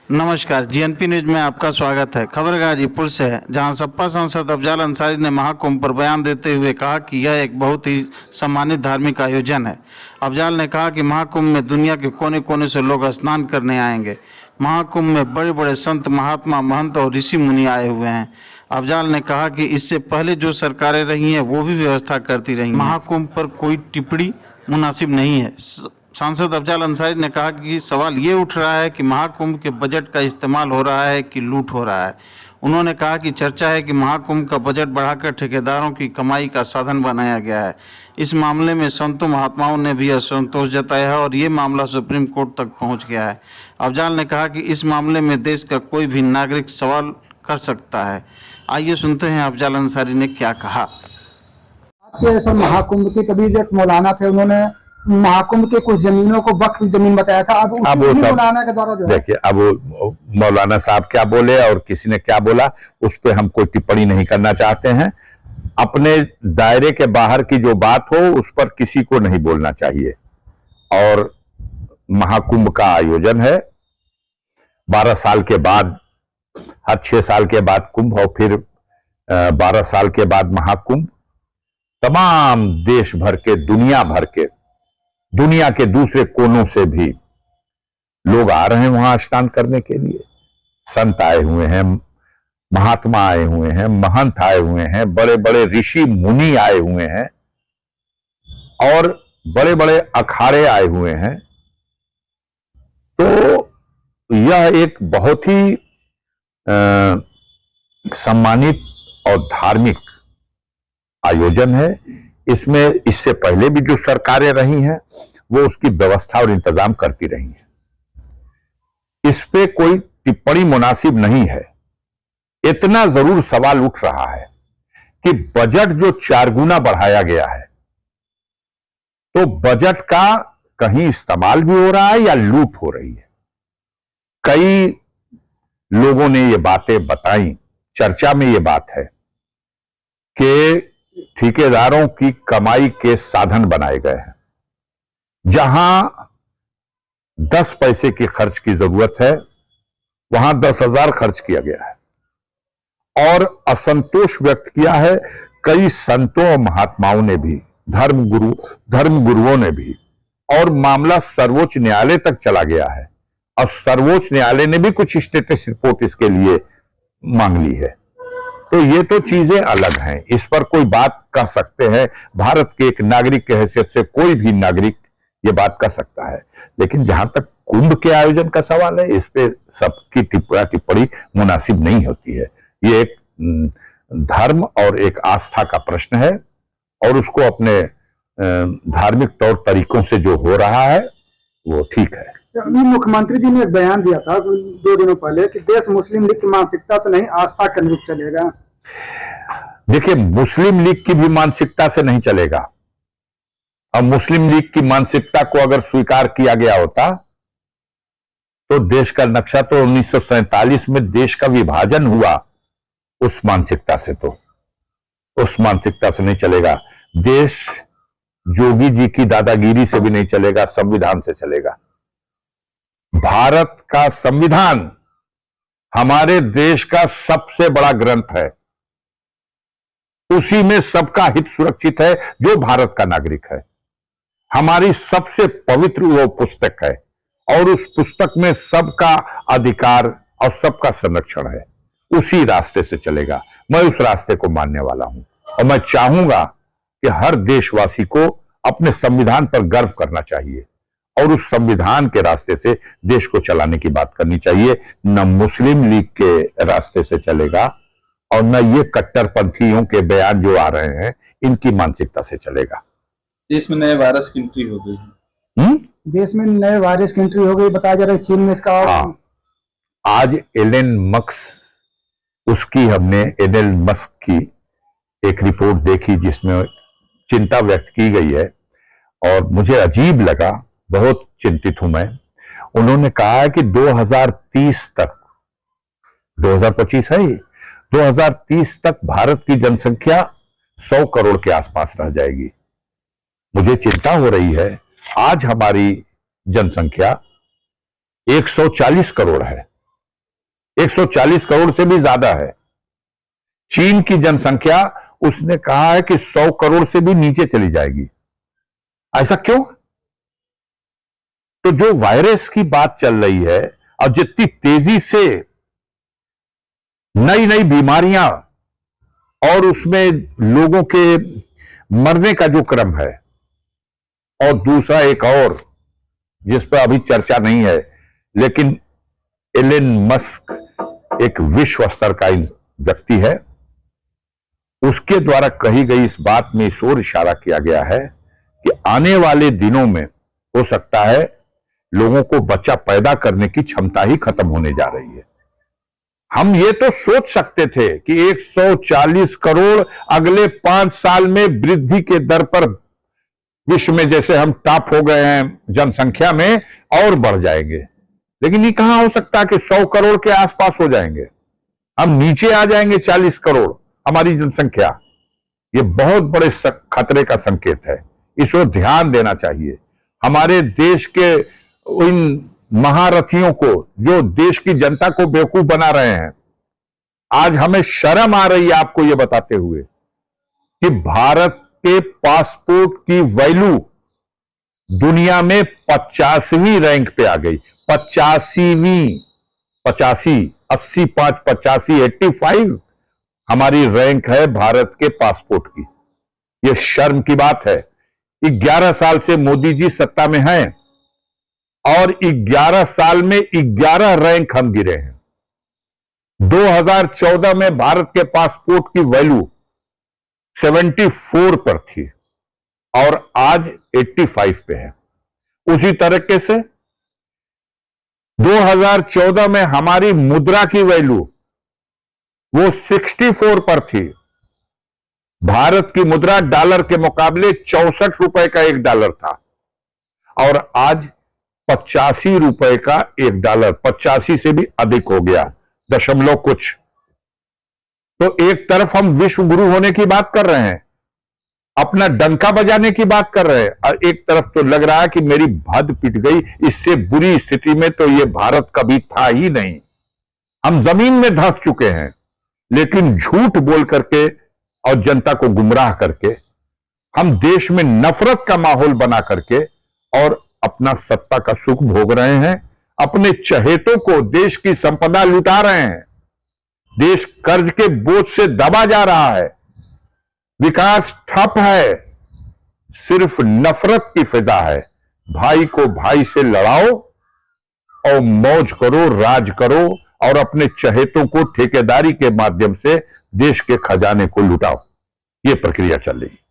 नमस्कार, GNP news में आपका स्वागत है। खबर गाजीपुर से है, जहां सपा सांसद अफजाल अंसारी ने महाकुंभ पर बयान देते हुए कहा कि यह एक बहुत ही सम्मानित धार्मिक आयोजन है। अफजाल ने कहा कि महाकुंभ में दुनिया के कोने कोने से लोग स्नान करने आएंगे। महाकुंभ में बड़े बड़े संत, महात्मा, महंत और ऋषि मुनि आए हुए हैं। अफजाल ने कहा कि इससे पहले जो सरकारें रही हैं वो भी व्यवस्था करती रही। महाकुंभ पर कोई टिप्पणी मुनासिब नहीं है। सांसद अफजाल अंसारी ने कहा कि सवाल ये उठ रहा है कि महाकुंभ के बजट का इस्तेमाल हो रहा है कि लूट हो रहा है। उन्होंने कहा कि चर्चा है कि महाकुंभ का बजट बढ़ाकर ठेकेदारों की कमाई का साधन बनाया गया है। इस मामले में संतों, महात्माओं ने भी असंतोष जताया है और ये मामला सुप्रीम कोर्ट तक पहुंच गया है। अफजाल ने कहा कि इस मामले में देश का कोई भी नागरिक सवाल कर सकता है। आइए सुनते हैं अफजाल अंसारी ने क्या कहा। महाकुंभ के कभी एक मौलाना थे, उन्होंने महाकुंभ के कुछ जमीनों को वक्फ जमीन बताया था। अब मौलाना के द्वारा देखिए, अब मौलाना साहब क्या बोले और किसी ने क्या बोला, उस पर हम कोई टिप्पणी नहीं करना चाहते हैं। अपने दायरे के बाहर की जो बात हो उस पर किसी को नहीं बोलना चाहिए। और महाकुंभ का आयोजन है 12 साल के बाद, हर 6 साल के बाद कुंभ और फिर 12 साल के बाद महाकुंभ। तमाम देश भर के, दुनिया के दूसरे कोनों से भी लोग आ रहे हैं वहां स्नान करने के लिए। संत आए हुए हैं, महात्मा आए हुए हैं, महंत आए हुए हैं, बड़े बड़े ऋषि मुनि आए हुए हैं और बड़े बड़े अखाड़े आए हुए हैं। तो यह एक बहुत ही सम्मानित और धार्मिक आयोजन है। इसमें इससे पहले भी जो सरकारें रही हैं वो उसकी व्यवस्था और इंतजाम करती रही हैं। इस पे कोई टिप्पणी मुनासिब नहीं है। इतना जरूर सवाल उठ रहा है कि बजट जो 4 गुना बढ़ाया गया है, तो बजट का कहीं इस्तेमाल भी हो रहा है या लूट हो रही है। कई लोगों ने ये बातें बताई, चर्चा में ये बात है कि ठेकेदारों की कमाई के साधन बनाए गए हैं। जहां 10 पैसे की खर्च की जरूरत है वहां 10,000 खर्च किया गया है। और असंतोष व्यक्त किया है कई संतों और महात्माओं ने भी, धर्म गुरुओं ने भी। और मामला सर्वोच्च न्यायालय तक चला गया है और सर्वोच्च न्यायालय ने भी कुछ स्टेटस रिपोर्ट इसके लिए मांग ली है। तो ये तो चीजें अलग हैं, इस पर कोई बात कह सकते हैं। भारत के एक नागरिक की हैसियत से कोई भी नागरिक ये बात कर सकता है। लेकिन जहां तक कुंभ के आयोजन का सवाल है, इस पे सबकी टिप्पणी मुनासिब नहीं होती है। ये एक धर्म और एक आस्था का प्रश्न है और उसको अपने धार्मिक तौर तरीकों से जो हो रहा है वो ठीक है। मुख्यमंत्री जी ने एक बयान दिया था 2 दिनों पहले कि देश मुस्लिम लीग की मानसिकता से नहीं, आस्था के अनुरूप चलेगा। देखिए, मुस्लिम लीग की भी मानसिकता से नहीं चलेगा। और मुस्लिम लीग की मानसिकता को अगर स्वीकार किया गया होता तो देश का नक्शा तो 1947 में देश का विभाजन हुआ उस मानसिकता से, तो उस मानसिकता से नहीं चलेगा। देश जोगी जी की दादागिरी से भी नहीं चलेगा, संविधान से चलेगा। भारत का संविधान हमारे देश का सबसे बड़ा ग्रंथ है। उसी में सबका हित सुरक्षित है जो भारत का नागरिक है। हमारी सबसे पवित्र वो पुस्तक है और उस पुस्तक में सबका अधिकार और सबका संरक्षण है। उसी रास्ते से चलेगा। मैं उस रास्ते को मानने वाला हूं और मैं चाहूंगा कि हर देशवासी को अपने संविधान पर गर्व करना चाहिए और उस संविधान के रास्ते से देश को चलाने की बात करनी चाहिए। न मुस्लिम लीग के रास्ते से चलेगा और न ये कट्टरपंथियों के बयान जो आ रहे हैं इनकी मानसिकता से चलेगा। देश में नए वायरस की एंट्री हो गई है। देश में नए वायरस की एंट्री हो गई, बताया जा रहा है चीन में इसका। हाँ, आज एलन मस्क की एक रिपोर्ट देखी जिसमें चिंता व्यक्त की गई है और मुझे अजीब लगा, बहुत चिंतित हूं मैं। उन्होंने कहा है कि 2030 तक, 2025 है, 2030 तक भारत की जनसंख्या 100 करोड़ के आसपास रह जाएगी। मुझे चिंता हो रही है। आज हमारी जनसंख्या 140 करोड़ है 140 करोड़ से भी ज्यादा है। चीन की जनसंख्या उसने कहा है कि 100 करोड़ से भी नीचे चली जाएगी। ऐसा क्यों? तो जो वायरस की बात चल रही है और जितनी तेजी से नई नई बीमारियां और उसमें लोगों के मरने का जो क्रम है, और दूसरा एक और जिस पर अभी चर्चा नहीं है, लेकिन एलन मस्क एक विश्व स्तर का व्यक्ति है, उसके द्वारा कही गई इस बात में इस ओर इशारा किया गया है कि आने वाले दिनों में हो सकता है लोगों को बच्चा पैदा करने की क्षमता ही खत्म होने जा रही है। हम ये तो सोच सकते थे कि 140 करोड़ अगले 5 साल में वृद्धि के दर पर विश्व में जैसे हम टॉप हो गए हैं जनसंख्या में, और बढ़ जाएंगे। लेकिन ये कहां हो सकता है कि 100 करोड़ के आसपास हो जाएंगे। हम नीचे आ जाएंगे 40 करोड़ हमारी जनसंख्या। ये बहुत बड़े खतरे का संकेत है, इस ओर ध्यान देना चाहिए। हमारे देश के इन महारथियों को जो देश की जनता को बेवकूफ बना रहे हैं, आज हमें शर्म आ रही है आपको यह बताते हुए कि भारत के पासपोर्ट की वैल्यू दुनिया में 85वीं रैंक पे आ गई। 85वीं, 85, 85, 85 हमारी रैंक है भारत के पासपोर्ट की। यह शर्म की बात है। 11 साल से मोदी जी सत्ता में हैं और 11 साल में 11 रैंक हम गिरे हैं। 2014 में भारत के पासपोर्ट की वैल्यू 74 पर थी और आज 85 पे है। उसी तरीके से 2014 में हमारी मुद्रा की वैल्यू वो 64 पर थी। भारत की मुद्रा डॉलर के मुकाबले 64 रुपए का एक डॉलर था और आज 85 रुपए का एक डॉलर, 85 से भी अधिक हो गया, दशमलव कुछ। तो एक तरफ हम विश्व गुरु होने की बात कर रहे हैं, अपना डंका बजाने की बात कर रहे हैं, और एक तरफ तो लग रहा है कि मेरी भद पिट गई, इससे बुरी स्थिति में तो ये भारत कभी था ही नहीं। हम जमीन में धंस चुके हैं, लेकिन झूठ बोल करके और जनता को गुमराह करके हम देश में नफरत का माहौल बना करके और अपना सत्ता का सुख भोग रहे हैं। अपने चहेतों को देश की संपदा लुटा रहे हैं। देश कर्ज के बोझ से दबा जा रहा है, विकास ठप है, सिर्फ नफरत की फिजा है। भाई को भाई से लड़ाओ और मौज करो, राज करो और अपने चहेतों को ठेकेदारी के माध्यम से देश के खजाने को लुटाओ। यह प्रक्रिया चल रही है।